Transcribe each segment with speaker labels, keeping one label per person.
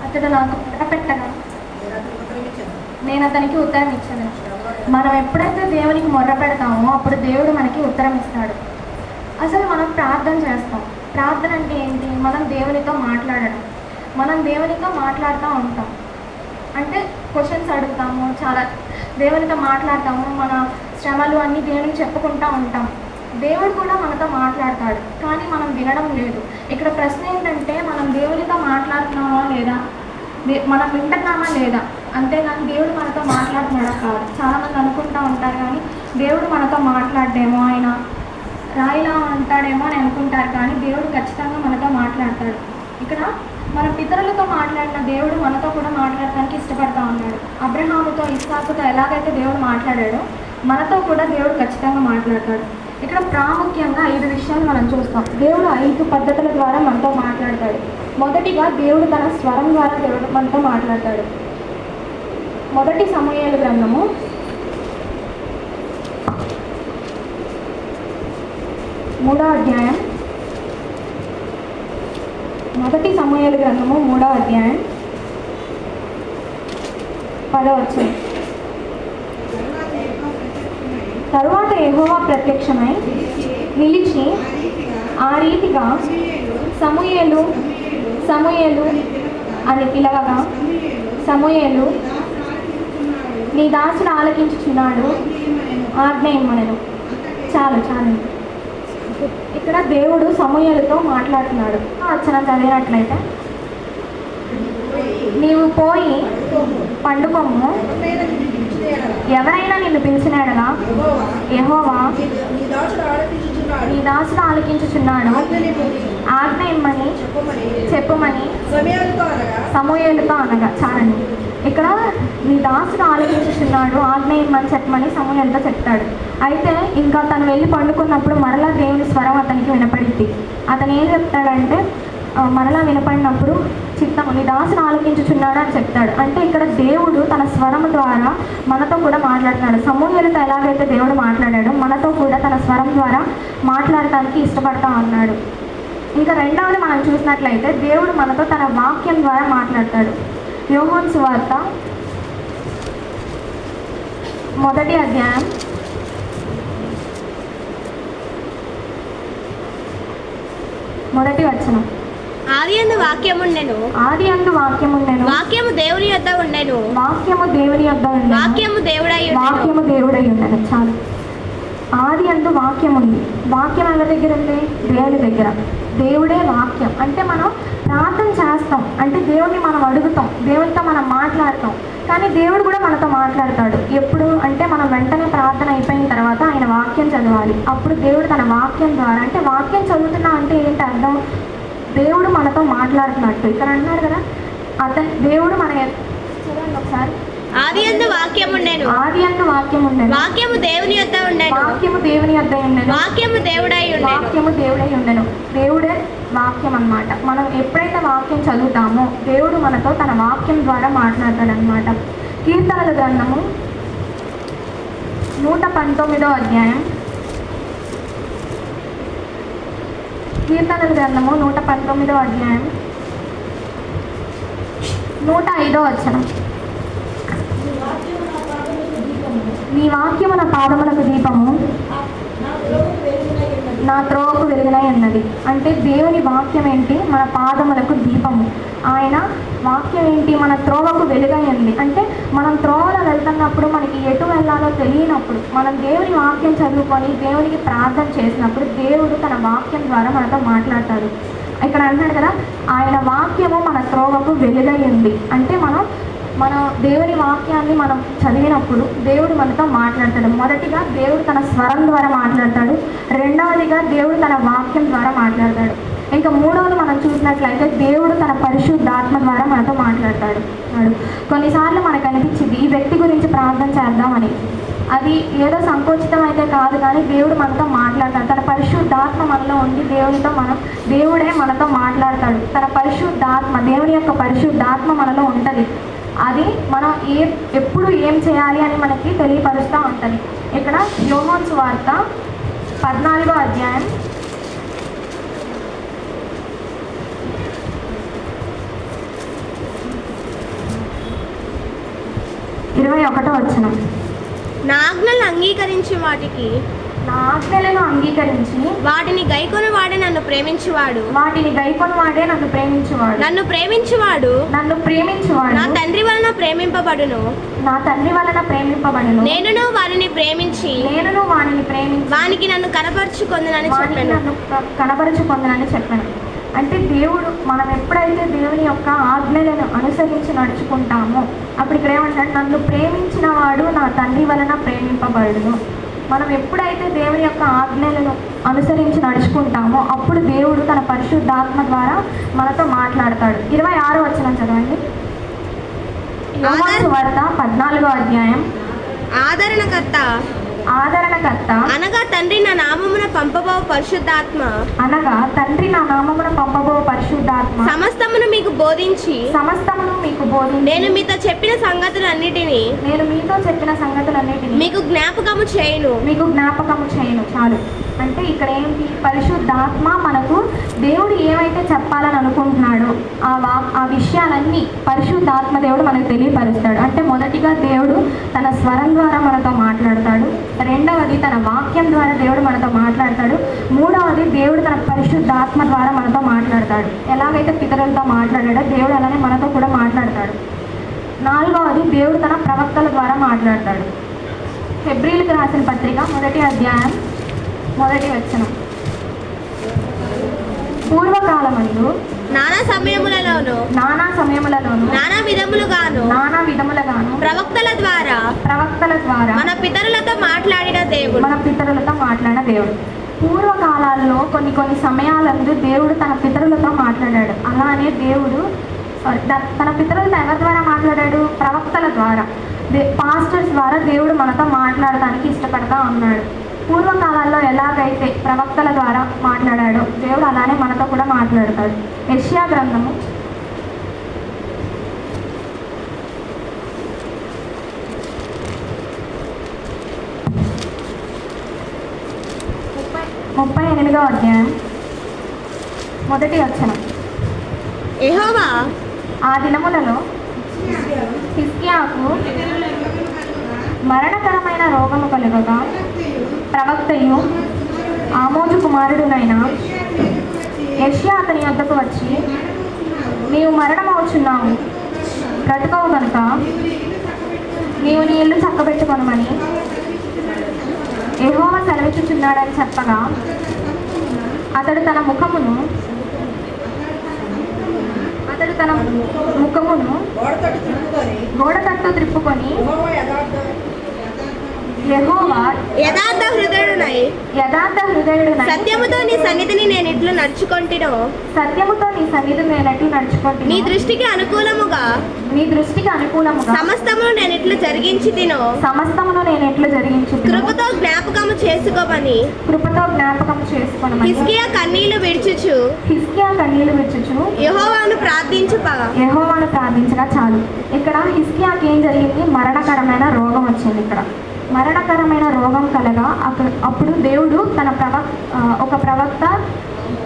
Speaker 1: అతడు నాకు మొరపెట్టగా నేను అతనికి ఉత్తరం ఇచ్చాను. మనం ఎప్పుడైతే దేవునికి మొర్ర పెడతామో అప్పుడు దేవుడు మనకి ఉత్తరం ఇస్తాడు. అసలు మనం ప్రార్థన చేస్తాం. ప్రార్థన అంటే ఏంటి? మనం దేవునితో మాట్లాడడం. మనం దేవునితో మాట్లాడుతూ ఉంటాం. అంటే క్వశ్చన్స్ అడుగుతాము, చాలా దేవునితో మాట్లాడతాము, మన శ్రమలు అన్నీ దేవునికి చెప్పుకుంటూ ఉంటాం. దేవుడు కూడా మనతో మాట్లాడతాడు, కానీ మనం వినడం లేదు. ఇక్కడ ప్రశ్న ఏంటంటే, మనం దేవునితో మాట్లాడుతున్నామా లేదా, మనం వింటున్నామా లేదా, అంతేగాని దేవుడు మనతో మాట్లాడుతున్నాడా కాదు. చాలామంది అనుకుంటూ ఉంటారు, కానీ దేవుడు మనతో మాట్లాడేమో, ఆయన రాయిలా అంటాడేమో అని అనుకుంటారు, కానీ దేవుడు ఖచ్చితంగా మనతో మాట్లాడతాడు. ఇక్కడ మన పితరులతో మాట్లాడిన దేవుడు మనతో కూడా మాట్లాడటానికి ఇష్టపడతా ఉన్నాడు. అబ్రహాముతో, ఇస్సాకుతో ఎలాగైతే దేవుడు మాట్లాడాడో మనతో కూడా దేవుడు ఖచ్చితంగా మాట్లాడతాడు. ఇక్కడ ప్రాముఖ్యంగా 5 విషయాలు మనం చూస్తాం. దేవుడు 5 పద్ధతుల ద్వారా మనతో మాట్లాడతాడు. మొదటిగా దేవుడు తన స్వరం ద్వారా దేవుడు మనతో మాట్లాడతాడు. మొదటి సమూయేలు గ్రంథము 3వ అధ్యాయం. మొదటి సమూయేలు గ్రంథము 3వ అధ్యాయం 10వ వచనం. తరువాత యెహోవా ప్రత్యక్షమై నిలిచి ఆ రీతిగా సమూయేలు సమూయేలు అని పిలవగా, సమూయేలు నీ దాసుడు ఆలకించుచున్నాడు, ఆజ్ఞ ఇమ్మనెను. చాలు. ఇక్కడ దేవుడు సమూయేలుతో మాట్లాడుతున్నాడు. వచనం చదివినట్లయితే, నీవు పోయి పండుకొమ్ము, ఎవరైనా నిన్ను పిలిచినాడగా యెహోవా నీ దాసుడు ఆలకించుచున్నాడు, ఆజ్ఞ ఇమ్మని చెప్పుమని సమూయేలుతో అనగా. చాలండి. ఇక్కడ నీ దాసుడు ఆలకించుచున్నాడు, ఆజ్ఞ ఇమ్మని చెప్పమని సమూయేలుతో చెప్తాడు. అయితే ఇంకా తను వెళ్ళి పండుకున్నప్పుడు మరలా దేవుని స్వరం అతనికి వినపడింది. అతను ఏం చెప్తాడంటే, మరలా వినపడినప్పుడు చిత్తము నీ దాసును ఆలకించుచున్నాడు అని చెప్తాడు. అంటే ఇక్కడ దేవుడు తన స్వరం ద్వారా మనతో కూడా మాట్లాడుతున్నాడు. సమూయేలుతో ఎలాగైతే దేవుడు మాట్లాడాడో మనతో కూడా తన స్వరం ద్వారా మాట్లాడటానికి ఇష్టపడతా ఉన్నాడు. ఇంకా రెండవది మనం చూసినట్లయితే, దేవుడు మనతో తన వాక్యం ద్వారా మాట్లాడతాడు. యోహాను సువార్త 1వ అధ్యాయం 1వ వచనం.
Speaker 2: ఆదియందు వాక్యముండెను,
Speaker 1: వాక్యము దేవుని యొద్ద ఉండెను,
Speaker 2: వాక్యము
Speaker 1: దేవుడై ఉండెను. చాలు. ఆదియందు వాక్యం ఉంది. వాక్యం ఎవరి దగ్గర ఉంది? దేవుని దగ్గర. దేవుడే వాక్యం. అంటే మనం ప్రార్థన చేస్తాం, అంటే దేవుడిని మనం అడుగుతాం, దేవునితో మనం మాట్లాడతాం, కానీ దేవుడు కూడా మనతో మాట్లాడతాడు. ఎప్పుడు అంటే మనం వెంటనే ప్రార్థన అయిపోయిన తర్వాత ఆయన వాక్యం చదవాలి. అప్పుడు దేవుడు తన వాక్యం ద్వారా, అంటే వాక్యం చదువుతున్నా అంటే ఏంటి అర్థం? దేవుడు మనతో మాట్లాడుతున్నట్టు. ఇక్కడ అంటున్నారు కదా, దేవుడు మన చూడండి ఒకసారి.
Speaker 2: ఆదియందు వాక్యముండెను,
Speaker 1: వాక్యము దేవుని యొద్ద ఉండెను,
Speaker 2: వాక్యము
Speaker 1: దేవుడై ఉండెను. దేవుడే వాక్యం అన్నమాట. మనం ఎప్పుడైతే వాక్యం చదువుతామో దేవుడు మనతో తన వాక్యం ద్వారా మాట్లాడతాడనమాట. కీర్తనల గ్రంథము 119వ అధ్యాయం. కీర్తనల గ్రంథము 119వ అధ్యాయం 105వ వచనం. నీ వాక్యము నా పాదములకు దీపము, నా త్రోవకు వెలుగునై ఉన్నది. అంటే దేవుని వాక్యం ఏంటి? మన పాదములకు దీపము. ఆయన వాక్యం ఏంటి? మన త్రోవకు వెలుగై ఉంది. అంటే మనం త్రోవలో వెళ్తున్నప్పుడు మనకి ఎటు వెళ్ళాలో తెలియనప్పుడు మనం దేవుని వాక్యం చదువుకొని దేవునికి ప్రార్థన చేసినప్పుడు దేవుడు తన వాక్యం ద్వారా మనతో మాట్లాడతాడు. ఇక్కడ అంటున్నాడు కదా, ఆయన వాక్యము మన త్రోవకు వెలుగై ఉంది. అంటే మన దేవుని వాక్యాన్ని మనం చదివినప్పుడు దేవుడు మనతో మాట్లాడతాడు. మొదటిగా దేవుడు తన స్వరం ద్వారా మాట్లాడతాడు. రెండవదిగా దేవుడు తన వాక్యం ద్వారా మాట్లాడతాడు. ఇంకా మూడవది మనం చూసినట్లయితే దేవుడు తన పరిశుద్ధాత్మ ద్వారా మనతో మాట్లాడతాడు. కొన్నిసార్లు మనకు అనిపించింది ఈ వ్యక్తి గురించి ప్రార్థన చేద్దామని. అది ఏదో సంకోచితం అయితే కాదు, కానీ దేవుడు మనతో మాట్లాడతాడు. తన పరిశుద్ధాత్మ మనలో ఉండి దేవుడే మనతో మాట్లాడతాడు. తన పరిశుద్ధాత్మ, దేవుని యొక్క పరిశుద్ధాత్మ మనలో ఉంటుంది. అది మనం ఎప్పుడు ఏం చేయాలి అని మనకి తెలియపరుస్తూ ఉంటుంది. ఇక్కడ యోహాను సువార్త 14వ అధ్యాయం 1 21వ వచనం.
Speaker 2: నా ఆజ్ఞలను అంగీకరించి వాటికి
Speaker 1: నా ఆజ్ఞలను అంగీకరించి
Speaker 2: వాటిని గైకొని వాడే నన్ను ప్రేమించువాడు
Speaker 1: నన్ను ప్రేమించువాడు
Speaker 2: నన్ను ప్రేమించువాడు నా తండ్రి వలన ప్రేమింపబడును నేనును వారిని ప్రేమించి వానికి నన్ను కనపరుచుకొందునని
Speaker 1: చెప్పాను. అంటే దేవుడు మనం ఎప్పుడైతే దేవుని యొక్క ఆజ్ఞలను అనుసరించి నడుచుకుంటామో అప్పుడు ఇక్కడ ఏమంటాడు, నన్ను ప్రేమించిన వాడు నా తండ్రి వలన ప్రేమింపబడును. మనం ఎప్పుడైతే దేవుని యొక్క ఆజ్ఞలను అనుసరించి నడుచుకుంటామో అప్పుడు దేవుడు తన పరిశుద్ధాత్మ ద్వారా మనతో మాట్లాడతాడు. 26వ వచనం చదవండి. యోహాను సువార్త 14వ అధ్యాయం. ఆదరణకర్త
Speaker 2: అనగా తండ్రి నా నామమున పంపబో పరిశుద్ధాత్మ సమస్తమును మీకు బోధించి నేను మీతో చెప్పిన సంగతులన్నిటినీ మీకు జ్ఞాపకము చేయను.
Speaker 1: చాలు. అంటే ఇక్కడ ఏంటి, పరిశుద్ధాత్మ మనకు దేవుడు ఏమైతే చెప్పాలని అనుకుంటున్నాడో ఆ విషయాలన్నీ పరిశుద్ధాత్మ దేవుడు మనకు తెలియపరుస్తాడు. అంటే మొదటిగా దేవుడు తన స్వరం ద్వారా మనతో మాట్లాడతాడు. రెండవది తన వాక్యం ద్వారా దేవుడు మనతో మాట్లాడతాడు. మూడవది దేవుడు తన పరిశుద్ధాత్మ ద్వారా మనతో మాట్లాడతాడు. ఎలాగైతే పితరులతో మాట్లాడాడో దేవుడు అలానే మనతో కూడా మాట్లాడతాడు. నాలుగవది దేవుడు తన ప్రవక్తల ద్వారా మాట్లాడతాడు. హెబ్రీయులకు రాసిన పత్రిక 1వ అధ్యాయం 1వ వచనం. పూర్వకాలమందు
Speaker 2: నానా సమయములలోను నానా విధములుగాను ప్రవక్తల ద్వారా మన పితరులతో మాట్లాడిన
Speaker 1: దేవుడు. పూర్వకాలాల్లో కొన్ని సమయాలందు దేవుడు తన పితరులతో మాట్లాడాడు. అలానే దేవుడు తన పితరులతో ఎవరి ద్వారా మాట్లాడాడు? ప్రవక్తల ద్వారా, పాస్టర్స్ ద్వారా దేవుడు మనతో మాట్లాడడానికి ఇష్టపడతా ఉన్నాడు. పూర్వకాలాల్లో ఎలాగైతే ప్రవక్తల ద్వారా మాట్లాడాడో దేవుడు అలానే మనతో కూడా మాట్లాడతాడు. యెషయా గ్రంథము 38వ అధ్యాయం 1వ వచనం.
Speaker 2: యెహోవా
Speaker 1: ఆ దినములలో హిజ్కియాకు మరణకరమైన రోగము కలుగగా ప్రవక్తయు ఆమోజు కుమారుడునైన యెషయా అతని వద్దకు వచ్చి, నీవు మరణమవుచున్నావు, బ్రతుకవు కనుక నీవు నీ ఇల్లు చక్కబెట్టుకొనమని యెహోవా సెలవిచ్చుచున్నాడని చెప్పగా అతడు తన ముఖమును గోడ తట్టు త్రిప్పుకొని యెహోవా
Speaker 2: యథార్థ హృదయుడునై సత్యముతో నీ సన్నిధిని నేను ఇట్లు నడుచుకొంటినో నీ దృష్టికి అనుకూలముగా సమస్తమును నేను ఇట్లు జరిగించి తినో కృపతో జ్ఞాపకము చేసుకోమని హిజ్కియా కన్నీళ్లు విడుచుచు యెహోవాను
Speaker 1: ప్రార్థించగా చాలు. ఇక్కడ హిజ్కియాకి ఏం జరిగింది? మరణకరమైన రోగం వచ్చింది. ఇక్కడ మరణకరమైన రోగం కలగా అప్పుడు దేవుడు ఒక ప్రవక్త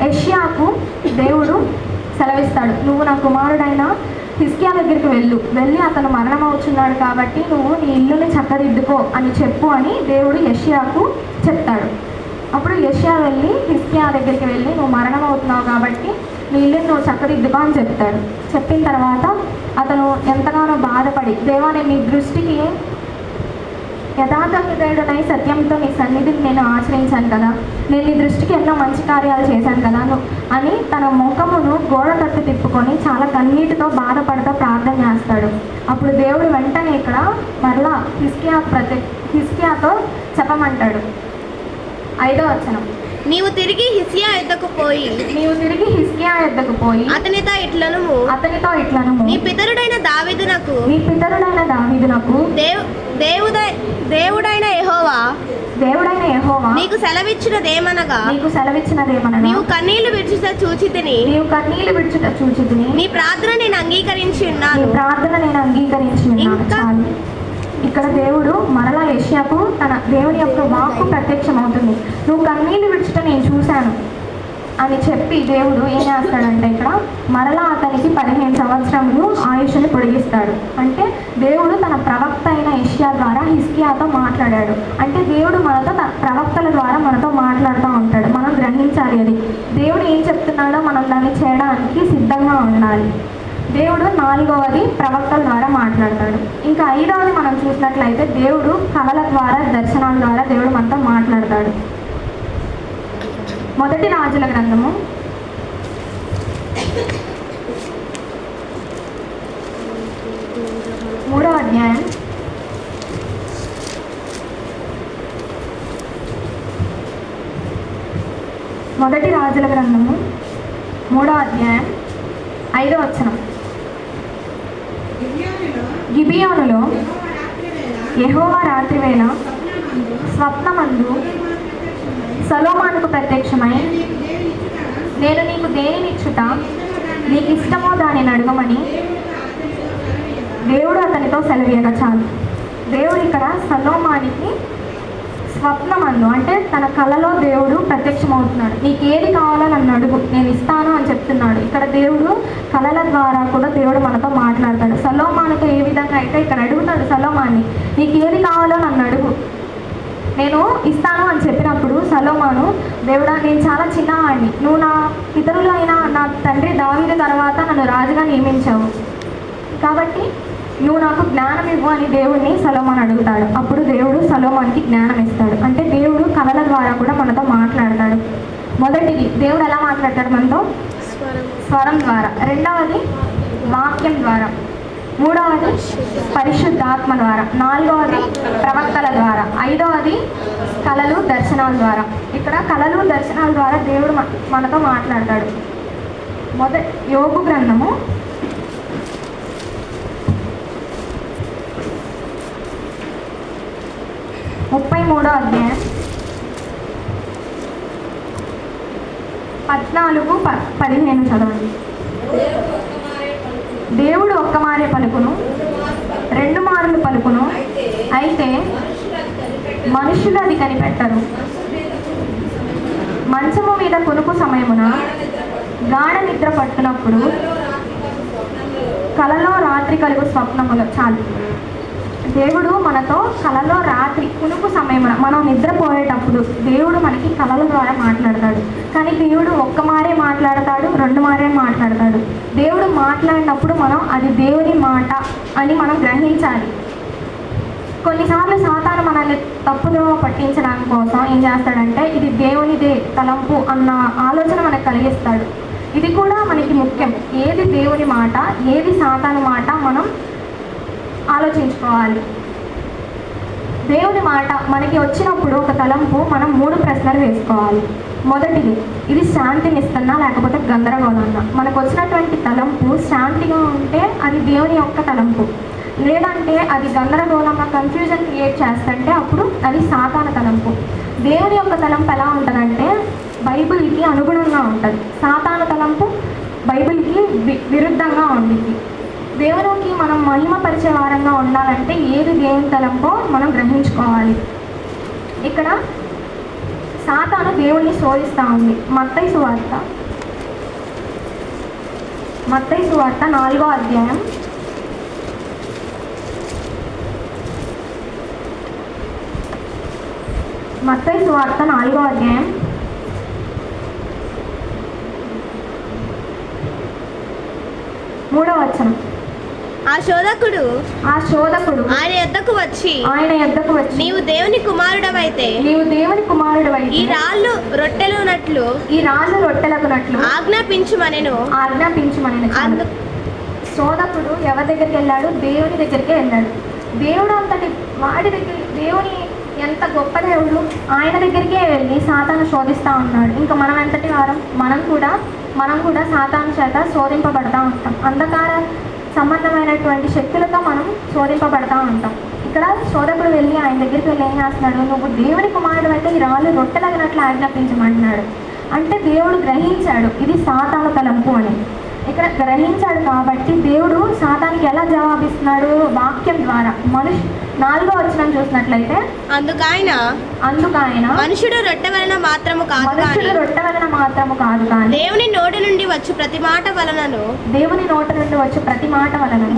Speaker 1: యెషయాకు దేవుడు సెలవిస్తాడు, నువ్వు నా కుమారుడైన హిజ్కియా దగ్గరికి వెళ్ళి అతను మరణమవుతున్నాడు కాబట్టి నువ్వు నీ ఇల్లుని చక్కదిద్దుకో అని చెప్పు అని దేవుడు యెషయాకు చెప్తాడు. అప్పుడు యెషయా వెళ్ళి హిజ్కియా దగ్గరికి వెళ్ళి, నువ్వు మరణమవుతున్నావు కాబట్టి నీ ఇల్లుని నువ్వు చక్కదిద్దుకో అని చెప్తాడు. చెప్పిన తర్వాత అతను ఎంతగానో బాధపడి, దేవా నేను నీ దృష్టికి యథార్థ హృదయుడనై సత్యంతో నీ సన్నిధిని నేను ఆశ్రయించాను కదా, నేను నీ దృష్టికి ఎన్నో మంచి కార్యాలు చేశాను కదా అని తన ముఖమును గోడ తట్టు తిప్పుకొని చాలా కన్నీటితో బాధపడుతూ ప్రార్థన చేస్తాడు. అప్పుడు దేవుడు వెంటనే ఇక్కడ మరలా హిజ్కియాతో చెప్పమంటాడు. 5వ వచనం.
Speaker 2: నీవు తిరిగి హిజ్కియా యొద్దకు పోయి అతనితో ఇట్లనుము, నీ పితరుడైన దావీదునకు దేవుడైన యెహోవా నీకు సెలవిచ్చినదేమనగా నీవు కన్నీళ్లు విడుచుట చూచితిని నీ ప్రార్థన నేను అంగీకరించి ఉన్నాను.
Speaker 1: ఇక్కడ దేవుడు మరలా యెషయాకు తన దేవుని యొక్క వాక్కు ప్రత్యక్షమవుతుంది. నువ్వు కన్నీళ్లు విడుచుట నేను చూశాను, అని చెప్పి దేవుడు ఏం చేస్తాడంటే ఇక్కడ మరలా అతనికి 15 సంవత్సరములు ఆయుష్ని పొడిగిస్తాడు. అంటే దేవుడు తన ప్రవక్త అయిన యెషయా ద్వారా హిజ్కియాతో మాట్లాడాడు. అంటే దేవుడు మనతో ప్రవక్తల ద్వారా మనతో మాట్లాడుతూ ఉంటాడు. మనం గ్రహించాలి, అది దేవుడు ఏం చెప్తున్నాడో మనం దాన్ని చేయడానికి సిద్ధంగా ఉండాలి. దేవుడు 4వది ప్రవక్తల ద్వారా మాట్లాడతాడు. ఇంకా 5వది మనం చూసినట్లయితే దేవుడు కళల ద్వారా, దర్శనాల ద్వారా దేవుడు మనతో మాట్లాడతాడు. మొదటి రాజుల గ్రంథము 3వ అధ్యాయం 5వ వచనం. గిబియోనులో యెహోవా రాత్రివేళ స్వప్నమందు సొలొమోనుకు ప్రత్యక్షమై, నేను నీకు దేనినిచ్చుట నీకు ఇష్టమో దానిని అడగమని దేవుడు అతనితో సెలవీయగా. చాలు, దేవుడు ఇక్కడ సొలొమోనుకి స్వప్నమందు అంటే తన కళలో దేవుడు ప్రత్యక్షమవుతున్నాడు. నీకు ఏది కావాలో నన్ను అడుగు, నేను ఇస్తాను అని చెప్తున్నాడు. ఇక్కడ దేవుడు కళల ద్వారా కూడా దేవుడు మనతో మాట్లాడతాడు. సొలొమోనుతో ఏ విధంగా అయితే ఇక్కడ అడుగుతాడు సొలొమోన్ని, నీకు ఏది కావాలో నన్ను అడుగు, నేను ఇస్తాను అని చెప్పినప్పుడు సొలొమోను, దేవుడా నేను చాలా చిన్నవాడిని, నువ్వు నా పితరులు అయినా నా తండ్రి దావీదు తర్వాత నన్ను రాజుగా నియమించావు, కాబట్టి నువ్వు నాకు జ్ఞానం ఇవ్వు అని దేవుడిని సొలొమోను అడుగుతాడు. అప్పుడు దేవుడు సొలొమోనుకి జ్ఞానం ఇస్తాడు. అంటే దేవుడు కళల ద్వారా కూడా మనతో మాట్లాడతాడు. మొదటిది దేవుడు ఎలా మాట్లాడతాడు మనతో? స్వరం ద్వారా. 2వది వాక్యం ద్వారా. 3వది పరిశుద్ధాత్మ ద్వారా. 4వది ప్రవక్తల ద్వారా. 5వది కళలు, దర్శనాల ద్వారా. ఇక్కడ కళలు, దర్శనాల ద్వారా దేవుడు మనతో మాట్లాడతాడు. యోబు గ్రంథము 33వ అధ్యాయం 14-15 చదవండి. దేవుడు ఒక్క మారే పలుకును, 2 మారులు పలుకును, అయితే మనుషులు అది కనిపెట్టరు. మంచము మీద కునుకు సమయమున గాఢ నిద్ర పట్టునప్పుడు కలలో రాత్రి కలుగు స్వప్నములు. చాలు, దేవుడు మనతో కలలో రాత్రి కునుకు సమయమున మనం నిద్రపోయేటప్పుడు దేవుడు మనకి కళల ద్వారా మాట్లాడతాడు. కానీ దేవుడు ఒక్క మారే మాట్లాడతాడు, 2 మారే మాట్లాడతాడు. దేవుడు మాట్లాడినప్పుడు మనం అది దేవుని మాట అని మనం గ్రహించాలి. కొన్నిసార్లు సాతాను మనల్ని తప్పుదో పట్టించడానికి కోసం ఏం చేస్తాడంటే ఇది దేవునిదే తలంపు అన్న ఆలోచన మనకు కలిగిస్తాడు. ఇది కూడా మనకి ముఖ్యం. ఏది దేవుని మాట, ఏది సాతాను మాట మనం ఆలోచించుకోవాలి. దేవుని మాట మనకి వచ్చినప్పుడు ఒక తలంపు మనం 3 ప్రశ్నలు వేసుకోవాలి. మొదటిది, ఇది శాంతిని ఇస్తున్నా లేకపోతే గందరగోళంగా? మనకు వచ్చినటువంటి తలంపు శాంతిగా ఉంటే అది దేవుని యొక్క తలంపు, లేదంటే అది గందరగోళంగా కన్ఫ్యూజన్ క్రియేట్ చేస్తుంటే అప్పుడు అది సాతాను తలంపు. దేవుని యొక్క తలంపు ఎలా ఉంటుందంటే బైబిల్కి అనుగుణంగా ఉంటుంది. సాతాను తలంపు బైబిల్కి విరుద్ధంగా ఉంటుంది. దేవునికి మనం మహిమపరిచే వారంగా ఉండాలంటే ఏది దేవుని తలంపో మనం గ్రహించుకోవాలి. ఇక్కడ సాతాను దేవుణ్ణి శోధిస్తూ ఉంది. మత్తయి సువార్త 4వ అధ్యాయం 3వ వచనం.
Speaker 2: ఆ శోధకుడు
Speaker 1: ఆయన యొద్దకు వచ్చి
Speaker 2: నీవు దేవుని కుమారుడవైతే ఈ రాళ్ళు రొట్టెలునట్లు ఆజ్ఞాపించుమనెను.
Speaker 1: శోధకుడు ఎవరి దగ్గరికి వెళ్ళాడు? దేవుని దగ్గరికే వెళ్ళాడు. దేవుడు అంతటి వాడి దగ్గర, దేవుని ఎంత గొప్ప దేవుడు, ఆయన దగ్గరికే వెళ్ళి సాతాను శోధిస్తూ ఉన్నాడు. ఇంకా మనం ఎంతటి వారం? మనం కూడా సాతాను చేత శోధింపబడతా ఉంటాం. అంధకార సంబంధమైనటువంటి శక్తులతో మనం శోధింపబడతా ఉంటాం. ఇక్కడ శోధకుడు వెళ్ళి ఆయన దగ్గరికి వెళ్ళి ఏం చేస్తున్నాడు? నువ్వు దేవుని కుమారుడు అయితే ఈ రాళ్ళు రొట్టెలగినట్లు ఆజ్ఞాపించమంటున్నాడు. అంటే దేవుడు గ్రహించాడు ఇది సాతాను తలంపు అని. ఇక్కడ గ్రహించాడు కాబట్టి దేవుడు సాతానికి ఎలా జవాబిస్తున్నాడు? వాక్యం ద్వారా. 4వ వచనం చూసినట్లయితే, అందుకాయన
Speaker 2: మనుషుడు రొట్టె వలన మాత్రము
Speaker 1: కాదు కానీ
Speaker 2: దేవుని నోటి నుండి వచ్చు ప్రతి మాట వలనను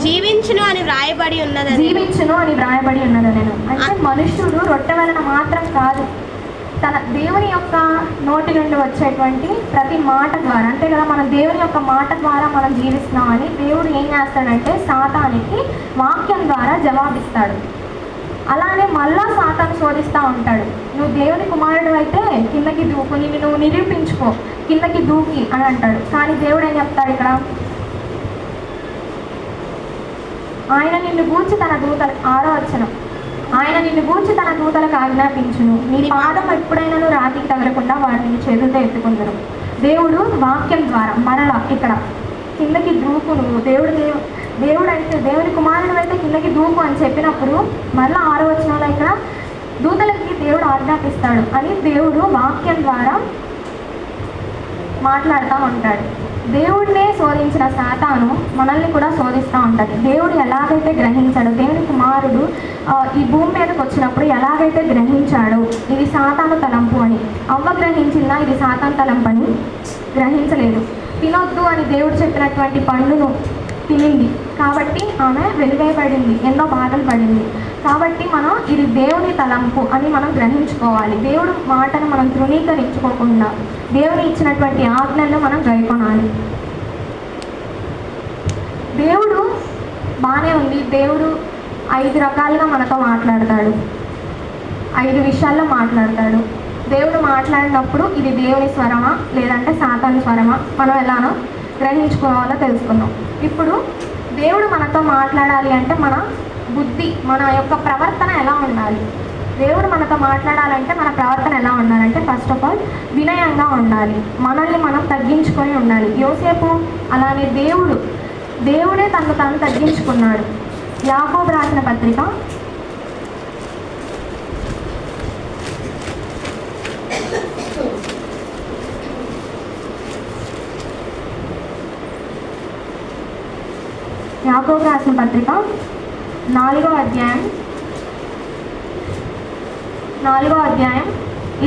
Speaker 2: జీవించును అని వ్రాయబడి ఉన్నదని.
Speaker 1: అంటే మనుషుడు రొట్టె వలన మాత్రం కాదు, తన దేవుని యొక్క నోటి నుండి వచ్చేటువంటి ప్రతి మాట ద్వారా, అంతే కదా, మనం దేవుని యొక్క మాట ద్వారా మనం జీవిస్తున్నామని దేవుడు ఏం చేస్తాడంటే సాతానికి వాక్యం ద్వారా జవాబిస్తాడు. అలానే మళ్ళా సాతాను శోధిస్తూ ఉంటాడు. నువ్వు దేవుని కుమారుడు అయితే కిందకి దూకు, నువ్వు నిరూపించుకో, కిందకి దూకి అని అంటాడు. కానీ దేవుడు ఏం చెప్తాడు ఇక్కడ? ఆయన నిన్ను గూర్చి తన దూతలు, 6వ వచనం, ఆయన నిన్ను గూర్చి తన దూతలకు ఆజ్ఞాపించును, నీ పాదం ఎప్పుడైనా రాతికి తగలకుండా వారిని చేతులతో ఎత్తుకుందరు. దేవుడు వాక్యం ద్వారా మరలా ఇక్కడ కిందకి దూకు, నువ్వు దేవుడు అయితే దేవుని కుమారుడు అయితే కిందకి దూకు అని చెప్పినప్పుడు మరలా 6వ వచనంలో ఇక్కడ దూతలకి దేవుడు ఆజ్ఞాపిస్తాడు అని దేవుడు వాక్యం ద్వారా మాట్లాడుతూ ఉంటాడు. దేవుడినే శోధించిన సాతాను మనల్ని కూడా శోధిస్తూ ఉంటుంది. దేవుడు ఎలాగైతే గ్రహించాడు, దేవుని కుమారుడు ఈ భూమి మీదకి వచ్చినప్పుడు ఎలాగైతే గ్రహించాడు ఇది సాతాను తలంపు అని, అవ్వ గ్రహించిందా ఇది సాతాను తలంపు అని? గ్రహించలేదు. తినొద్దు అని దేవుడు చెప్పినటువంటి పండును తినింది కాబట్టి ఆమె వెలువేయబడింది, ఎన్నో బాధలు పడింది. కాబట్టి మనం ఇది దేవుని తలంపు అని మనం గ్రహించుకోవాలి. దేవుడు మాటను మనం తృణీకరించుకోకుండా దేవుని ఇచ్చినటువంటి ఆజ్ఞలను మనం గైకొనాలి. దేవుడు బాగానే ఉంది, దేవుడు 5 రకాలుగా మనతో మాట్లాడతాడు, 5 విషయాల్లో మాట్లాడతాడు. దేవుడు మాట్లాడినప్పుడు ఇది దేవుని స్వరమా లేదంటే సాతాను స్వరమా మనం ఎలానో గ్రహించుకోవాలో తెలుసుకుందాం. ఇప్పుడు దేవుడు మనతో మాట్లాడాలి అంటే మన బుద్ధి, మన యొక్క ప్రవర్తన ఎలా ఉండాలి? దేవుడు మనతో మాట్లాడాలంటే మన ప్రవర్తన ఎలా ఉండాలంటే ఫస్ట్ ఆఫ్ ఆల్ వినయంగా ఉండాలి, మనల్ని మనం తగ్గించుకొని ఉండాలి. యోసేపు అలానే దేవుడే తను తాను తగ్గించుకున్నాడు. యాకోబు రాసిన పత్రిక 4వ అధ్యాయం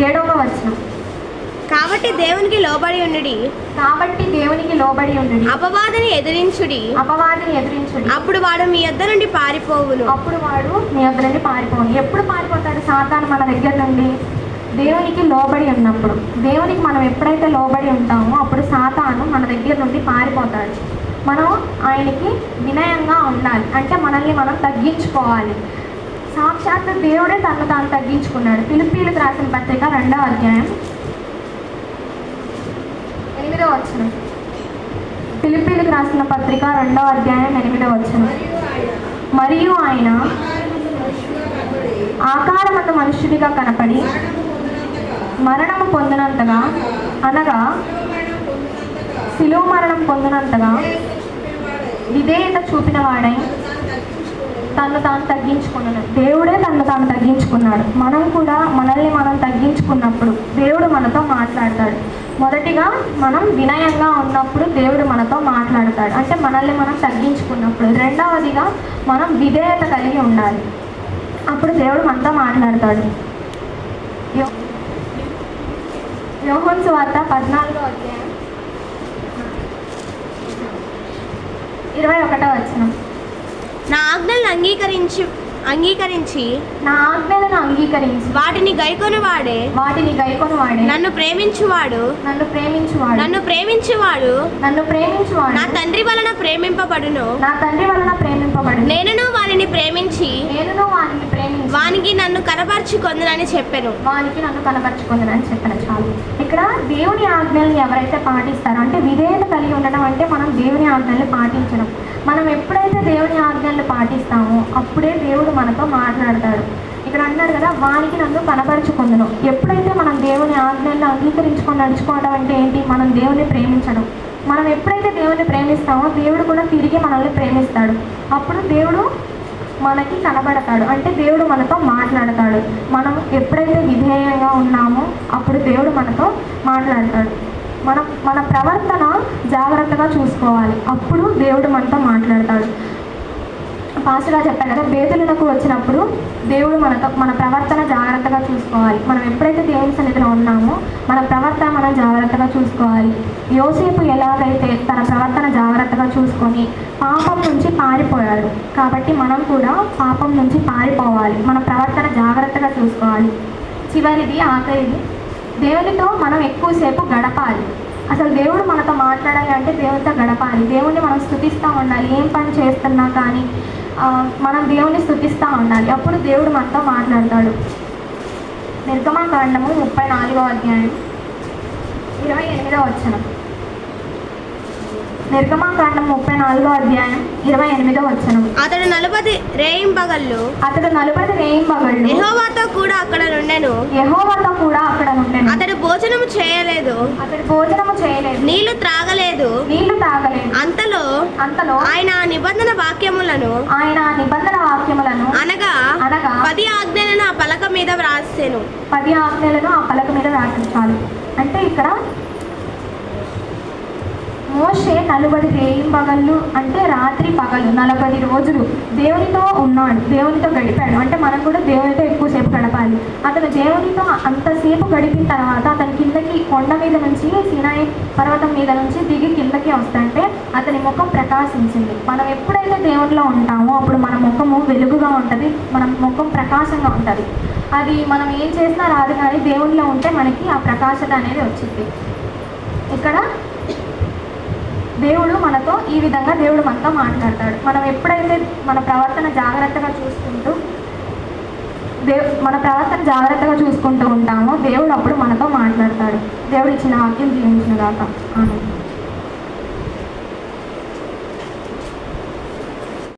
Speaker 1: 7వ వచనం.
Speaker 2: కాబట్టి దేవునికి లోబడి ఉండుడి, అపవాదిని ఎదిరించుడి, అప్పుడు వాడు మీ యొద్ద నుండి పారిపోవును.
Speaker 1: ఎప్పుడు పారిపోతాడు సాతాను మన దగ్గర నుండి? దేవునికి లోబడి ఉన్నప్పుడు. దేవునికి మనం ఎప్పుడైతే లోబడి ఉంటామో అప్పుడు సాతాను మన దగ్గర నుండి పారిపోతాడు. మనం ఆయనకి వినయంగా ఉండాలి, అంటే మనల్ని మనం తగ్గించుకోవాలి. సాక్షాత్ దేవుడే తను తాను తగ్గించుకున్నాడు. ఫిలిప్పీయులకు రాసిన పత్రిక 2వ అధ్యాయం 8వ వచనం. ఫిలిప్పీయులకు రాసిన పత్రిక 2వ అధ్యాయం 8వ వచనం. మరియు ఆయన ఆకారమందు మనుష్యుడిగా కనపడి మరణము పొందినంతగా, అనగా శిలువ మరణం పొందినంతగా విధేయత చూపిన వాడై తను తాను తగ్గించుకున్నాడు. దేవుడే తను తాను తగ్గించుకున్నాడు. మనం కూడా మనల్ని మనం తగ్గించుకున్నప్పుడు దేవుడు మనతో మాట్లాడతాడు. మొదటిగా మనం వినయంగా ఉన్నప్పుడు దేవుడు మనతో మాట్లాడతాడు, అంటే మనల్ని మనం తగ్గించుకున్నప్పుడు. రెండవదిగా మనం విధేయత కలిగి ఉండాలి, అప్పుడు దేవుడు మనతో మాట్లాడతాడు. యోహాను సువార్త 14వ అధ్యాయం 21వ వచనం.
Speaker 2: నా ఆజ్ఞలను అంగీకరించి వాటిని గైకొనువాడే నన్ను ప్రేమించువాడు నా తండ్రి వలన ప్రేమింపబడును. నేనును వానిని ప్రేమించి వానికి నన్ను కనపరుచుకొందునని చెప్పాను.
Speaker 1: చాలు. ఇక్కడ దేవుని ఆజ్ఞల్ని ఎవరైతే పాటిస్తారో, అంటే విధేయత కలిగి ఉండడం అంటే మనం దేవుని ఆజ్ఞల్ని పాటించడం. మనం ఎప్పుడైతే దేవుని ఆజ్ఞల్ని పాటిస్తామో అప్పుడే దేవుడు మనతో మాట్లాడతాడు. ఇక్కడ అన్నారు కదా, వానికి నన్ను కనపరుచుకుందును. ఎప్పుడైతే మనం దేవుని ఆజ్ఞల్ని అంగీకరించుకొని నడుచుకోవడం అంటే ఏంటి? మనం దేవుని ప్రేమించడం. మనం ఎప్పుడైతే దేవుని ప్రేమిస్తామో దేవుడు కూడా తిరిగి మనల్ని ప్రేమిస్తాడు. అప్పుడు దేవుడు మనకి కనబడతాడు, అంటే దేవుడు మనతో మాట్లాడతాడు. మనం ఎప్పుడైతే విధేయంగా ఉన్నామో అప్పుడు దేవుడు మనతో మాట్లాడతాడు. మన ప్రవర్తన జాగ్రత్తగా చూసుకోవాలి. అప్పుడు దేవుడు మనతో మాట్లాడతాడు. పాస్టర్గా చెప్పాను కదా, బేతులకు వచ్చినప్పుడు దేవుడు మన ప్రవర్తన జాగ్రత్తగా చూసుకోవాలి. మనం ఎప్పుడైతే దేవుని సన్నిధిలో ఉన్నామో మన ప్రవర్తన మనం జాగ్రత్తగా చూసుకోవాలి. యోసేపు ఎలాగైతే తన ప్రవర్తన జాగ్రత్తగా చూసుకొని పాపం నుంచి పారిపోయాడు, కాబట్టి మనం కూడా పాపం నుంచి పారిపోవాలి. మన ప్రవర్తన జాగ్రత్తగా చూసుకోవాలి. చివరిది, ఆఖరిది, దేవునితో మనం ఎక్కువసేపు గడపాలి. అసలు దేవుడు మనతో మాట్లాడాలి అంటే దేవునితో గడపాలి. దేవుణ్ణి మనం స్తుతిస్తూ ఉండాలి. ఏం పని చేస్తున్నా కానీ మనం దేవుని స్తుతిస్తూ ఉండాలి. అప్పుడు దేవుడు మనతో మాట్లాడతాడు. నిర్గమకాండము 34వ అధ్యాయం 28వ వచనం. నిర్గమకాండం 34వ అధ్యాయం 28వ వచనం.
Speaker 2: అతడు 40 రేయింబగళ్ళు యెహోవాతో కూడా అక్కడ నుండెను. అతడు భోజనము చేయలేదు, నీళ్లు త్రాగలేదు. అంతలో ఆయన నిబంధన వాక్యములను అనగా 10 ఆజ్ఞలను ఆ పలక మీద వ్రాసెను.
Speaker 1: 10 ఆజ్ఞలను ఆ పలక మీద వ్రాసించాలి. అంటే ఇక్కడ మోషే 40 రేయింబగళ్ళు అంటే రాత్రి పగలు 40 రోజులు దేవునితో ఉన్నాడు, దేవునితో గడిపాడు. అంటే మనం కూడా దేవునితో ఎక్కువసేపు గడపాలి. అతను దేవునితో అంతసేపు గడిపిన తర్వాత అతని కిందకి కొండ మీద నుంచి, సినాయి పర్వతం మీద నుంచి దిగి కిందకి వస్తుంటే అతని ముఖం ప్రకాశించింది. మనం ఎప్పుడైతే దేవునిలో ఉంటామో అప్పుడు మన ముఖము వెలుగుగా ఉంటుంది, మన ముఖం ప్రకాశంగా ఉంటుంది. అది మనం ఏం చేసినా రాదు, కానీ దేవునిలో ఉంటే మనకి ఆ ప్రకాశత అనేది వచ్చింది. ఇక్కడ దేవుడు మనతో ఈ విధంగా దేవుడు మనతో మాట్లాడతాడు. మనం ఎప్పుడైతే మన ప్రవర్తన జాగ్రత్తగా చూసుకుంటూ ఉంటామో దేవుడు అప్పుడు మనతో మాట్లాడతాడు. దేవుడు ఇచ్చిన వాక్యం జీవించిన దాకా. ఆమేన్.